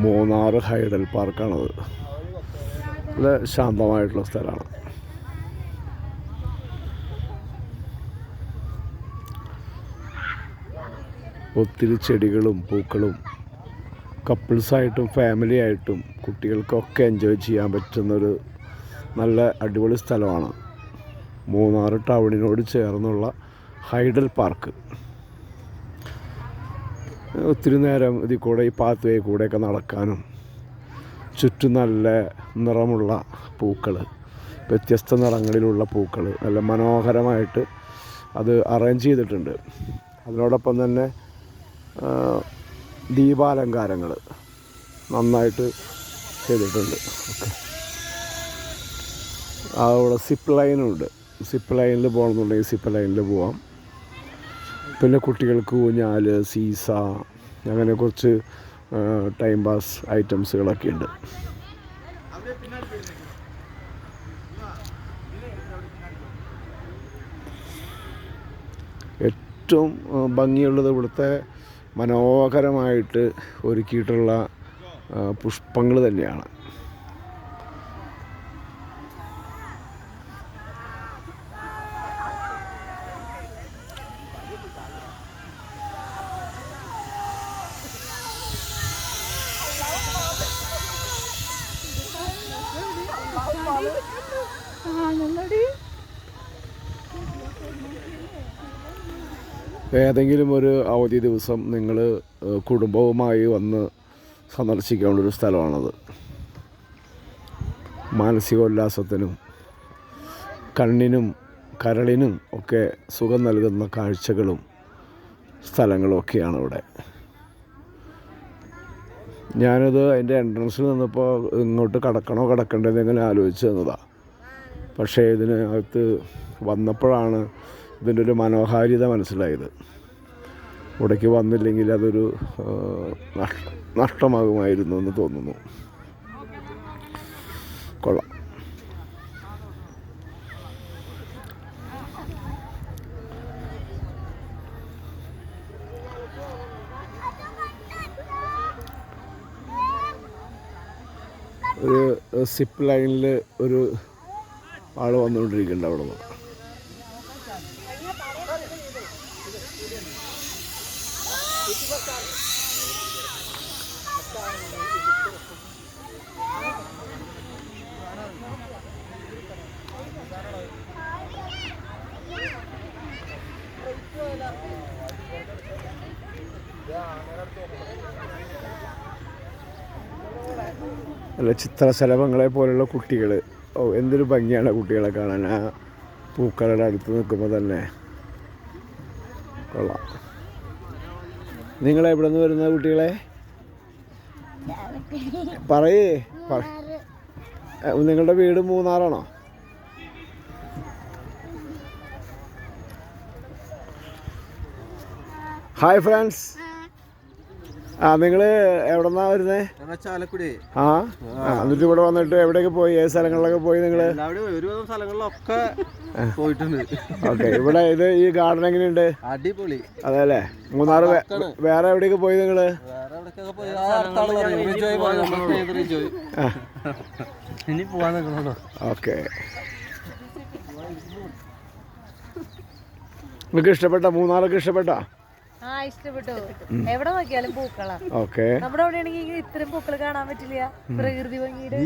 Munnar hydel പാർക്കാണത്. നല്ല ശാന്തമായിട്ടുള്ള സ്ഥലമാണ്. ഒത്തിരി ചെടികളും പൂക്കളും കപ്പിൾസായിട്ടും ഫാമിലി ആയിട്ടും കുട്ടികൾക്കൊക്കെ എൻജോയ് ചെയ്യാൻ പറ്റുന്നൊരു നല്ല അടിപൊളി സ്ഥലമാണ് മൂന്നാർ ടൗണിനോട് ചേർന്നുള്ള ഹൈഡൽ പാർക്ക്. ഒത്തിരി നേരം ഇതിൽ കൂടെ ഈ പാത്ത് വേ കൂടെയൊക്കെ നടക്കാനും ചുറ്റും നല്ല നിറമുള്ള പൂക്കൾ, വ്യത്യസ്ത നിറങ്ങളിലുള്ള പൂക്കൾ നല്ല മനോഹരമായിട്ട് അത് അറേഞ്ച് ചെയ്തിട്ടുണ്ട്. അതിനോടൊപ്പം തന്നെ ദീപാലങ്കാരങ്ങൾ നന്നായിട്ട് ചെയ്തിട്ടുണ്ട്. ഓക്കെ, അവിടെ സിപ്പ് ലൈനുണ്ട്. സിപ്പ് ലൈനിൽ പോകണമെന്നുണ്ടെങ്കിൽ സിപ്പ് ലൈനിൽ പോവാം. പിന്നെ കുട്ടികൾക്ക് ഊഞ്ഞാൽ, സീസ, അങ്ങനെ കുറച്ച് ടൈം പാസ് ഐറ്റംസുകളൊക്കെ ഉണ്ട്. ഏറ്റവും ഭംഗിയുള്ളത് ഇവിടുത്തെ മനോഹരമായിട്ട് ഒരുക്കിയിട്ടുള്ള പുഷ്പങ്ങൾ തന്നെയാണ്. ഏതെങ്കിലും ഒരു അവധി ദിവസം നിങ്ങൾ കുടുംബവുമായി വന്ന് സന്ദർശിക്കാനുള്ളൊരു സ്ഥലമാണത്. മാനസികോല്ലാസത്തിനും കണ്ണിനും കരളിനും ഒക്കെ സുഖം നൽകുന്ന കാഴ്ചകളും സ്ഥലങ്ങളും ഒക്കെയാണ് ഇവിടെ. ഞാനിത് അതിൻ്റെ എൻട്രൻസിൽ നിന്നപ്പോൾ ഇങ്ങോട്ട് കടക്കണ്ടേന്ന് എങ്ങനെ ആലോചിച്ച് തന്നതാണ്. പക്ഷേ ഇതിനകത്ത് വന്നപ്പോഴാണ് ഇതിൻ്റെ ഒരു മനോഹാരിത മനസ്സിലായത്. ഇവിടേക്ക് വന്നില്ലെങ്കിൽ അതൊരു നഷ്ടമാകുമായിരുന്നു എന്ന് തോന്നുന്നു. കൊള്ളാം. ഒരു സിപ്പ് ലൈനിൽ ഒരു ആൾ വന്നുകൊണ്ടിരിക്കുന്നുണ്ട് അവിടെ നിന്ന്. അല്ല, ചിത്രശലഭങ്ങളെ പോലുള്ള കുട്ടികൾ, എന്തൊരു ഭംഗിയാണ് കുട്ടികളെ കാണാൻ. ആ പൂക്കളുടെ അടുത്ത് നിൽക്കുമ്പോൾ തന്നെ കൊള്ളാം. നിങ്ങളെവിടെ നിന്ന് വരുന്ന കുട്ടികളെ? പറയേ. നിങ്ങളുടെ വീട് മൂന്നാറാണോ? Hi friends. നിങ്ങൾ എവിടെ നിന്നാ വരുന്നത്? ചാലക്കുടി. എന്നിട്ട് ഇവിടെ വന്നിട്ട് എവിടെയൊക്കെ പോയി? ഏത് സ്ഥലങ്ങളിലൊക്കെ പോയി നിങ്ങൾ? ഒരുവിധം സ്ഥലങ്ങളിലൊക്കെ പോയിട്ടുണ്ട്. ഓക്കെ, ഇവിടെ ഇത് ഈ ഗാർഡൻ എങ്ങനെയുണ്ട്? അടിപൊളി. അതെ അല്ലേ? മൂന്നാർ വേറെ എവിടെയൊക്കെ പോയി നിങ്ങൾ? ഓക്കെ, നിങ്ങൾക്ക് ഇഷ്ടപ്പെട്ട? മൂന്നാറൊക്കെ ഇഷ്ടപ്പെട്ടോ? ഇഷ്ടപ്പെട്ടു. എവിടെ നോക്കിയാലും പൂക്കളാ. ഓക്കെ, നമ്മുടെ അവിടെ ആണെങ്കിൽ ഇത്രയും പൂക്കൾ കാണാൻ പറ്റില്ല. പ്രകൃതി ഭംഗിയുടെ